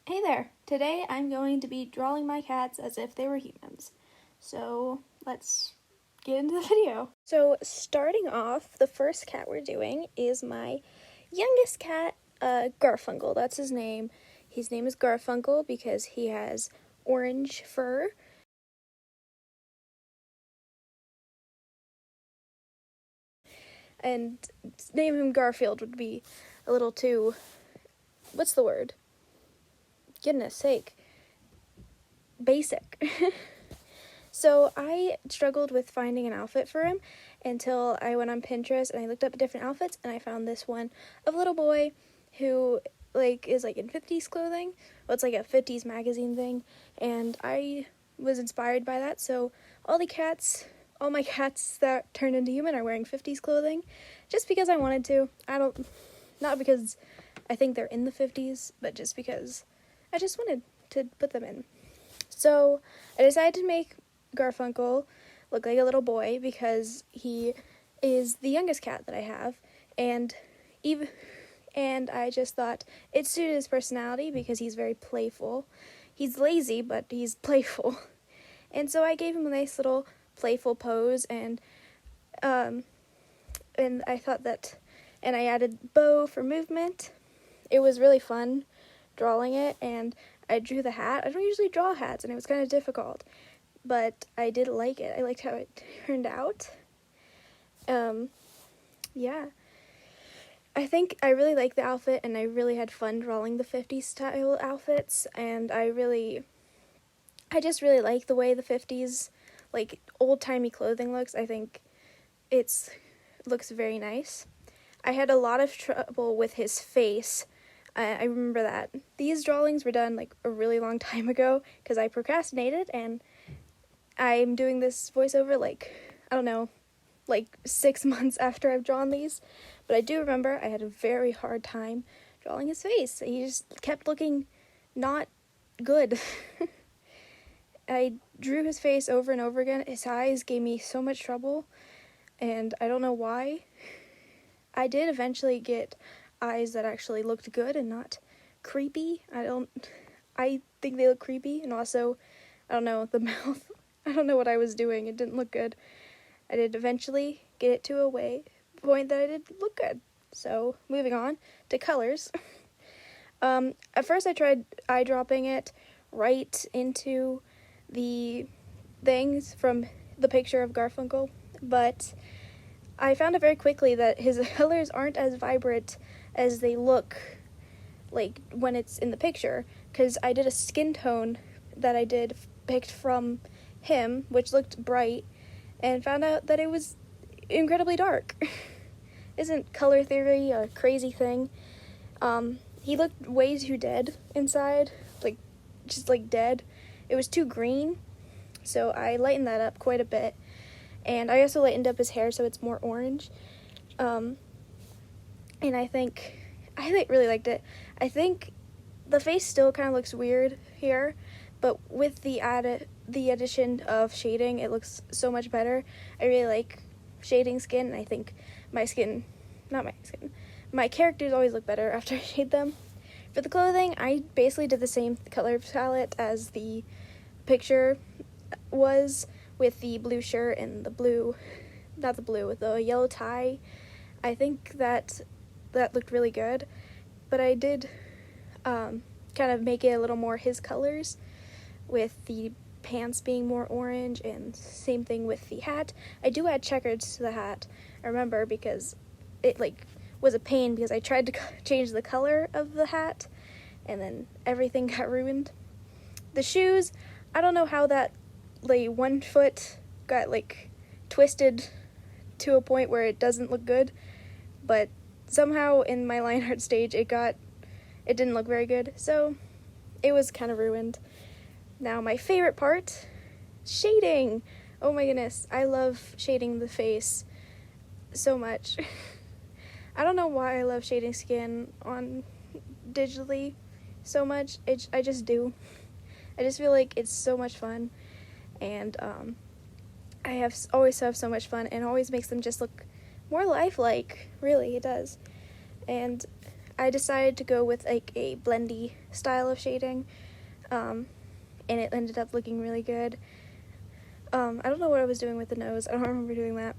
Hey there! Today I'm going to be drawing my cats as if they were humans. So let's get into the video. So starting off, the first cat we're doing is my youngest cat, Garfunkel. That's his name. His name is Garfunkel because he has orange fur. And name him Garfield would be a little too, what's the word? Goodness sake. Basic. So I struggled with finding an outfit for him until I went on Pinterest and I looked up different outfits and I found this one of a little boy who is in 50s clothing. Well, it's like a 50s magazine thing, and I was inspired by that. So all my cats that turned into human are wearing 50s clothing just because I wanted to. Not because I think they're in the 50s, but just because I just wanted to put them in. So I decided to make Garfunkel look like a little boy because he is the youngest cat that I have, and I just thought it suited his personality because he's very playful. He's lazy, but he's playful. And so I gave him a nice little playful pose, and I thought that, and I added bow for movement. It was really fun drawing it, and I drew the hat. I don't usually draw hats, and it was kind of difficult, but I did like it. I liked how it turned out. Yeah. I think I really liked the outfit, and I really had fun drawing the 50s style outfits, and I just really like the way the 50s, old-timey clothing looks. I think it looks very nice. I had a lot of trouble with his face. I remember that. These drawings were done, a really long time ago, because I procrastinated, and I'm doing this voiceover, 6 months after I've drawn these. But I do remember I had a very hard time drawing his face. He just kept looking not good. I drew his face over and over again. His eyes gave me so much trouble, and I don't know why. I did eventually get eyes that actually looked good and not creepy. I think they look creepy, and also, I don't know, the mouth. I don't know what I was doing. It didn't look good. I did eventually get it to a point that I did look good. So, moving on to colors. At first I tried eyedropping it right into the things from the picture of Garfunkel, but I found out very quickly that his colors aren't as vibrant as they look when it's in the picture, because I did a skin tone that I picked from him, which looked bright, and found out that it was incredibly dark. Isn't color theory a crazy thing? He looked way too dead inside, just dead. It was too green, so I lightened that up quite a bit, and I also lightened up his hair so it's more orange. And I really liked it. I think the face still kind of looks weird here, but with the addition of shading, it looks so much better. I really like shading skin, and I think my characters always look better after I shade them. For the clothing, I basically did the same color palette as the picture was, with the blue shirt and with the yellow tie. I think that looked really good, but I did kind of make it a little more his colors, with the pants being more orange, and same thing with the hat. I do add checkers to the hat, I remember, because it was a pain because I tried to change the color of the hat and then everything got ruined. The shoes, I don't know how that one foot got twisted to a point where it doesn't look good, but somehow in my line art stage it didn't look very good, so it was kind of ruined. Now my favorite part, shading. Oh my goodness, I love shading the face so much. I don't know why I love shading skin on digitally so much. I just do. I just feel like it's so much fun, and I always have so much fun, and it always makes them just look more lifelike. Really, it does. And I decided to go with a blendy style of shading, and it ended up looking really good. I don't know what I was doing with the nose. I don't remember doing that.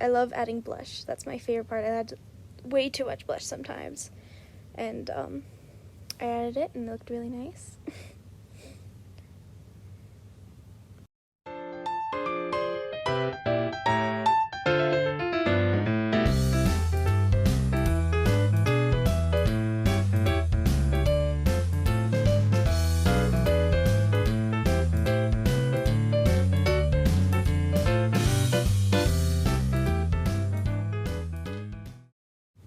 I love adding blush. That's my favorite part. I add way too much blush sometimes, and I added it and it looked really nice.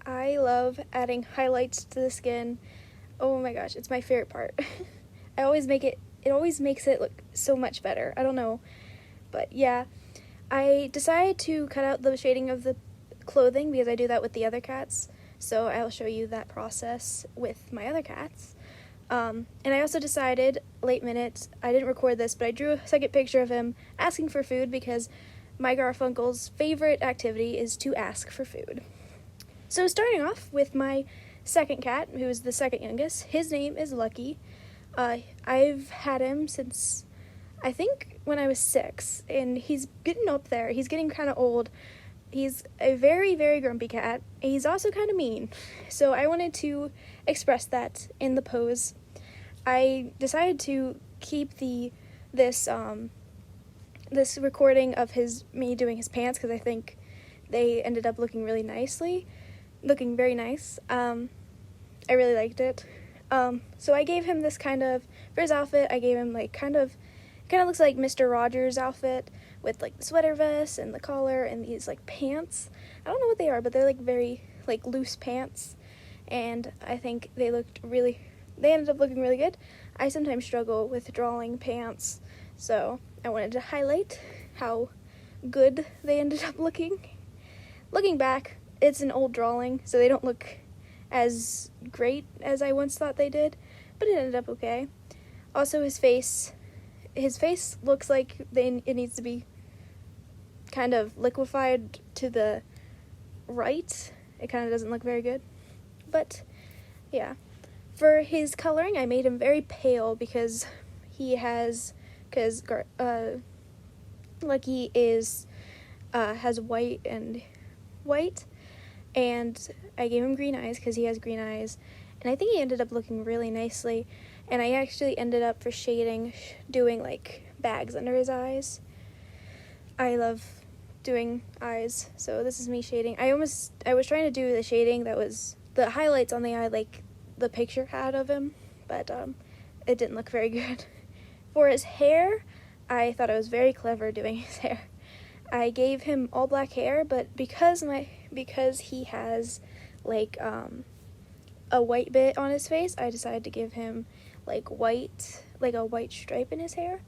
I love adding highlights to the skin. Oh my gosh, it's my favorite part. It always makes it look so much better. I don't know. But yeah, I decided to cut out the shading of the clothing because I do that with the other cats. So I'll show you that process with my other cats. And I also decided, late minute, I didn't record this, but I drew a second picture of him asking for food because my Garfunkel's favorite activity is to ask for food. So starting off with my second cat, who is the second youngest, his name is Lucky. I've had him since, I think, when I was 6, and he's getting up there. He's getting kind of old. He's a very, very grumpy cat. He's also kind of mean. So I wanted to express that in the pose. I decided to keep this recording of me doing his pants because I think they ended up looking very nice. I really liked it. So I gave him this for his outfit, I gave him kind of looks like Mr. Rogers' outfit with the sweater vest and the collar and these pants. I don't know what they are, but they're very loose pants, and I think they ended up looking really good. I sometimes struggle with drawing pants, so I wanted to highlight how good they ended up looking. Looking back, it's an old drawing, so they don't look as great as I once thought they did, but it ended up okay. Also, his face looks like it needs to be kind of liquefied to the right. It kind of doesn't look very good, but yeah. For his coloring, I made him very pale because Lucky has white, and I gave him green eyes because he has green eyes, and I think he ended up looking really nicely. And I actually ended up, for shading, doing bags under his eyes. I love doing eyes, so this is me shading. I was trying to do the shading that was the highlights on the eye the picture had of him, but it didn't look very good. For his hair, I thought I was very clever doing his hair. I gave him all black hair, but because he has a white bit on his face, I decided to give him a white stripe in his hair,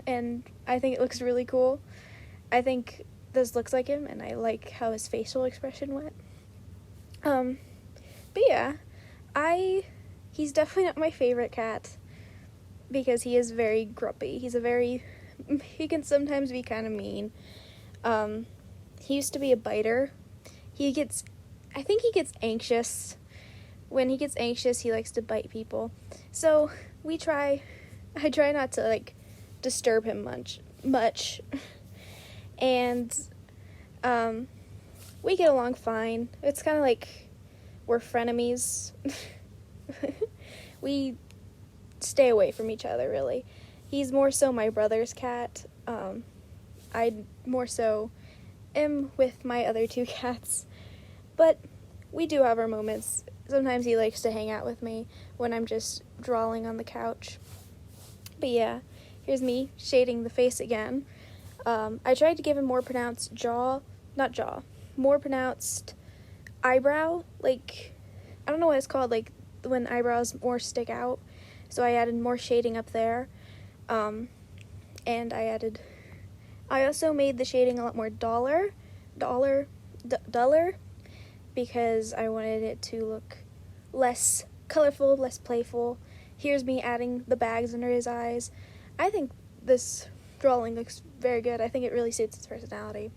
and I think it looks really cool. I think this looks like him, and I like how his facial expression went. But yeah, he's definitely not my favorite cat because he is very grumpy. He can sometimes be kind of mean. He used to be a biter. I think he gets anxious. When he gets anxious, he likes to bite people. So I try not to disturb him much. And we get along fine. It's kind of like we're frenemies. We stay away from each other, really. He's more so my brother's cat. I more so am with my other 2 cats. But we do have our moments. Sometimes he likes to hang out with me when I'm just drawing on the couch. But yeah, here's me shading the face again. I tried to give him more pronounced more pronounced eyebrow. I don't know what it's called, when eyebrows more stick out. So I added more shading up there. And I also made the shading a lot more duller, because I wanted it to look less colorful, less playful. Here's me adding the bags under his eyes. I think this drawing looks very good. I think it really suits his personality.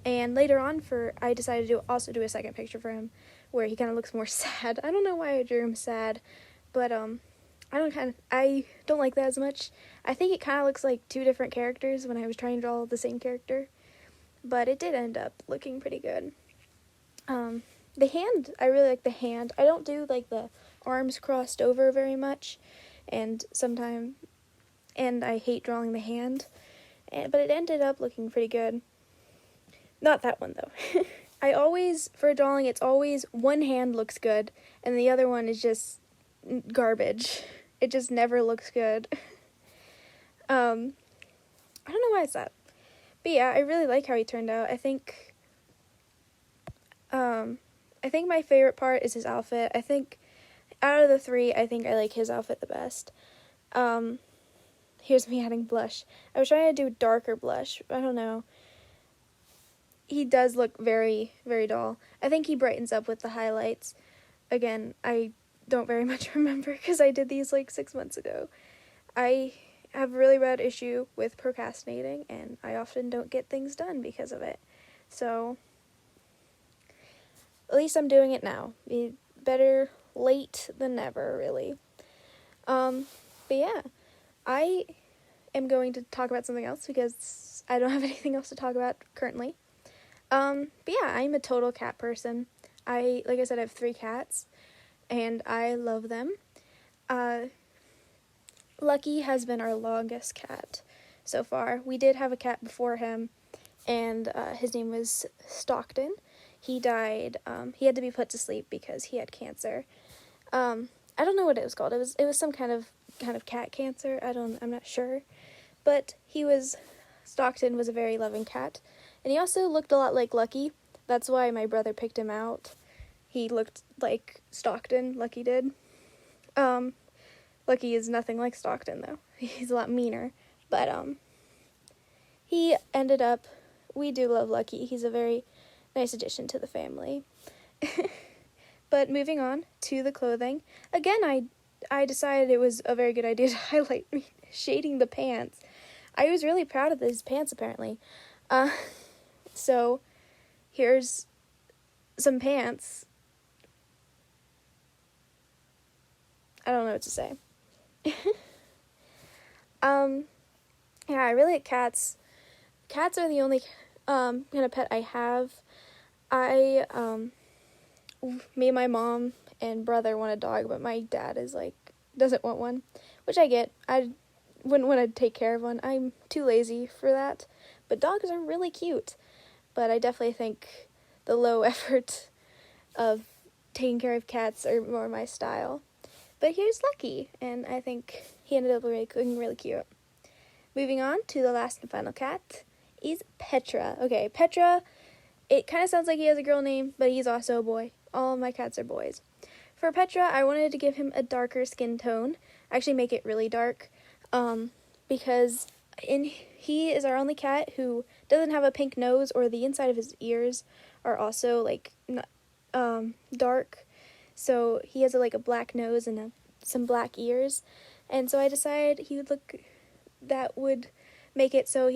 And later on, I decided to also do a second picture for him. where he kind of looks more sad. I don't know why I drew him sad, but I don't like that as much. I think it kind of looks like two different characters when I was trying to draw the same character, but it did end up looking pretty good. The hand, I really like the hand. I don't do like the arms crossed over very much, and I hate drawing the hand, but it ended up looking pretty good. Not that one though. For drawing, it's always one hand looks good, and the other one is just garbage. It just never looks good. I don't know why it's that. But yeah, I really like how he turned out. I think my favorite part is his outfit. I think out of the three, I think I like his outfit the best. Here's me adding blush. I was trying to do darker blush. I don't know. He does look very, very dull. I think he brightens up with the highlights. Again, I don't very much remember because I did these like 6 months ago. I have a really bad issue with procrastinating, and I often don't get things done because of it. So, at least I'm doing it now. Better late than never, really. But yeah, I am going to talk about something else because I don't have anything else to talk about currently. But yeah, I'm a total cat person. Like I said, I have 3 cats, and I love them. Lucky has been our longest cat so far. We did have a cat before him, and his name was Stockton. He died. He had to be put to sleep because he had cancer. I don't know what it was called. It was some kind of cat cancer. I'm not sure. But Stockton was a very loving cat. And he also looked a lot like Lucky. That's why my brother picked him out. He looked like Stockton, Lucky did. Lucky is nothing like Stockton, though. He's a lot meaner. But, we do love Lucky. He's a very nice addition to the family. But moving on to the clothing. Again, I decided it was a very good idea to highlight shading the pants. I was really proud of these pants, apparently. So, here's some pants. I don't know what to say. Yeah, I really like cats. Cats are the only kind of pet I have. Me and my mom and brother want a dog, but my dad doesn't want one, which I get. I wouldn't want to take care of one. I'm too lazy for that. But dogs are really cute. But I definitely think the low effort of taking care of cats are more my style. But here's Lucky, and I think he ended up looking really cute. Moving on to the last and final cat is Petra. Okay, Petra, it kind of sounds like he has a girl name, but he's also a boy. All of my cats are boys. For Petra, I wanted to give him a darker skin tone. Actually make it really dark, because he is our only cat who doesn't have a pink nose, or the inside of his ears are also dark. So he has a black nose and some black ears, and so I decided that would make it so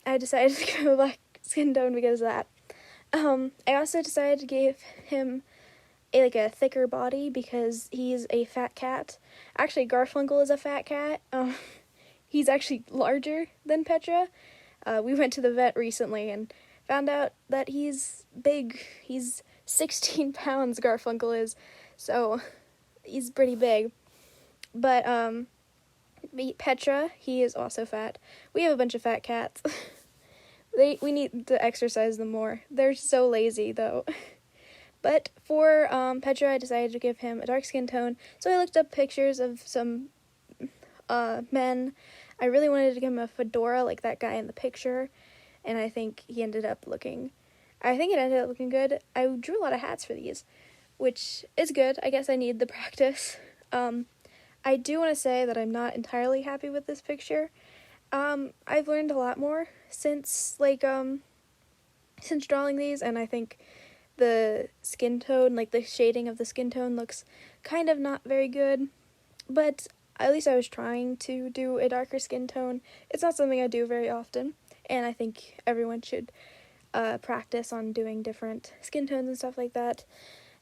I decided to give him a black skin tone because of that. I also decided to give him a thicker body because he's a fat cat. Actually, Garfunkel is a fat cat. He's actually larger than Petra. We went to the vet recently and found out that he's big. He's 16 pounds, Garfunkel is. So, he's pretty big. But, Petra, he is also fat. We have a bunch of fat cats. We need to exercise them more. They're so lazy, though. But for Petra, I decided to give him a dark skin tone. So I looked up pictures of some men. I really wanted to give him a fedora like that guy in the picture. And I think it ended up looking good. I drew a lot of hats for these, which is good. I guess I need the practice. I do want to say that I'm not entirely happy with this picture. I've learned a lot more since drawing these, and I think the skin tone, the shading of the skin tone looks kind of not very good, but at least I was trying to do a darker skin tone. It's not something I do very often, and I think everyone should practice on doing different skin tones and stuff like that.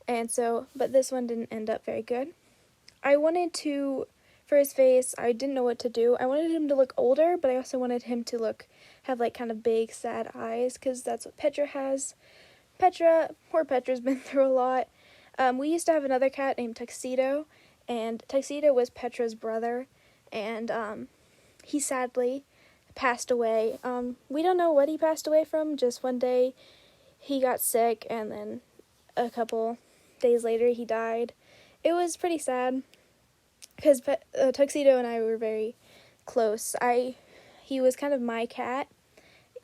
And so, but this one didn't end up very good. I wanted to, for his face, I didn't know what to do. I wanted him to look older, but I also wanted him to have like kind of big, sad eyes, because that's what Petra has. Poor Petra's been through a lot. We used to have another cat named Tuxedo, and Tuxedo was Petra's brother, and he sadly passed away. We don't know what he passed away from, just one day he got sick, and then a couple days later he died. It was pretty sad, because Tuxedo and I were very close. He was kind of my cat,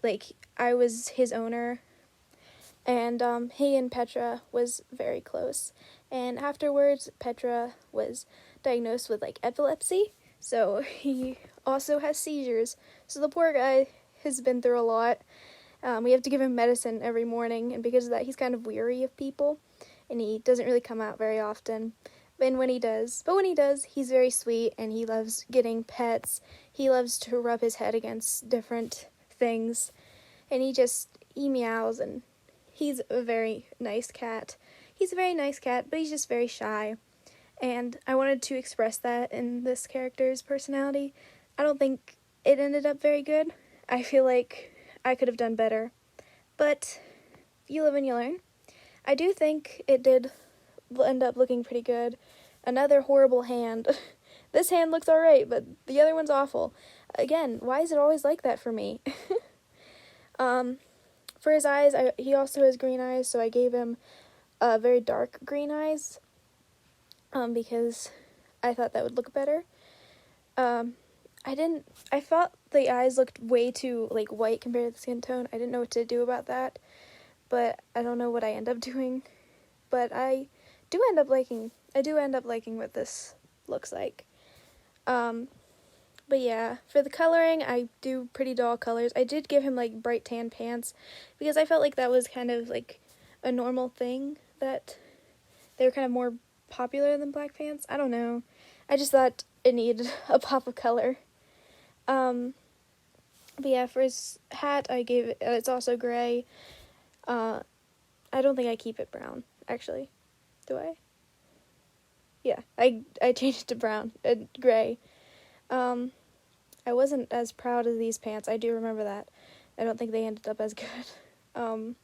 like, I was his owner, and he and Petra was very close. And afterwards, Petra was diagnosed with, like, epilepsy, so he also has seizures. So the poor guy has been through a lot. We have to give him medicine every morning, and because of that, he's kind of weary of people, and he doesn't really come out very often. But when he does, he's very sweet, and he loves getting pets. He loves to rub his head against different things, and he meows, and he's a very nice cat. He's a very nice cat, but he's just very shy. And I wanted to express that in this character's personality. I don't think it ended up very good. I feel like I could have done better. But you live and you learn. I do think it did end up looking pretty good. Another horrible hand. This hand looks alright, but the other one's awful. Again, why is it always like that for me? For his eyes, he also has green eyes, so I gave him very dark green eyes, because I thought that would look better. I thought the eyes looked way too, like, white compared to the skin tone. I didn't know what to do about that, but I don't know what I end up doing. But I do end up liking what this looks like. But yeah, for the coloring, I do pretty dull colors. I did give him, like, bright tan pants, because I felt like that was kind of, like, a normal thing, that they were kind of more popular than black pants. I don't know. I just thought it needed a pop of color. But yeah, for his hat, I gave it, it's also gray. I don't think I keep it brown, actually. Do I? Yeah, I changed it to brown, gray. I wasn't as proud of these pants. I do remember that. I don't think they ended up as good.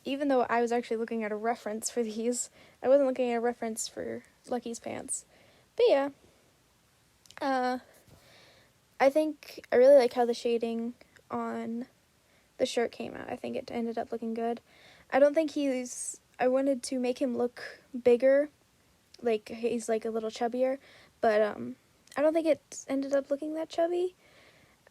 Even though I was actually looking at a reference for these, I wasn't looking at a reference for Lucky's pants. But yeah. I think I really like how the shading on the shirt came out. I think it ended up looking good. I don't think I wanted to make him look bigger, like he's like a little chubbier, but I don't think it ended up looking that chubby.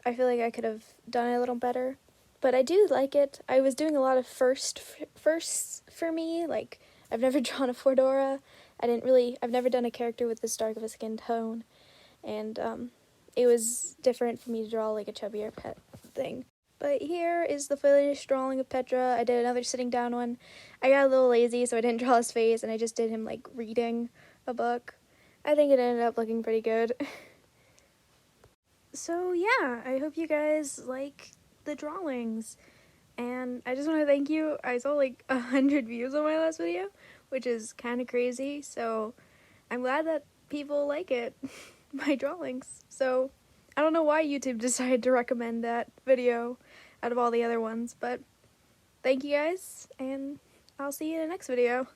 I feel like I could have done it a little better, but I do like it. I was doing a lot of firsts for me, like I've never drawn a Fordora. I've never done a character with this dark of a skin tone, and it was different for me to draw like a chubbier pet thing. But here is the finished drawing of Petra. I did another sitting down one. I got a little lazy, so I didn't draw his face, and I just did him, like, reading a book. I think it ended up looking pretty good. So, yeah, I hope you guys like the drawings. And I just want to thank you. I saw, like, 100 views on my last video, which is kind of crazy. So, I'm glad that people like it, my drawings. So, I don't know why YouTube decided to recommend that video out of all the other ones, but thank you guys, and I'll see you in the next video.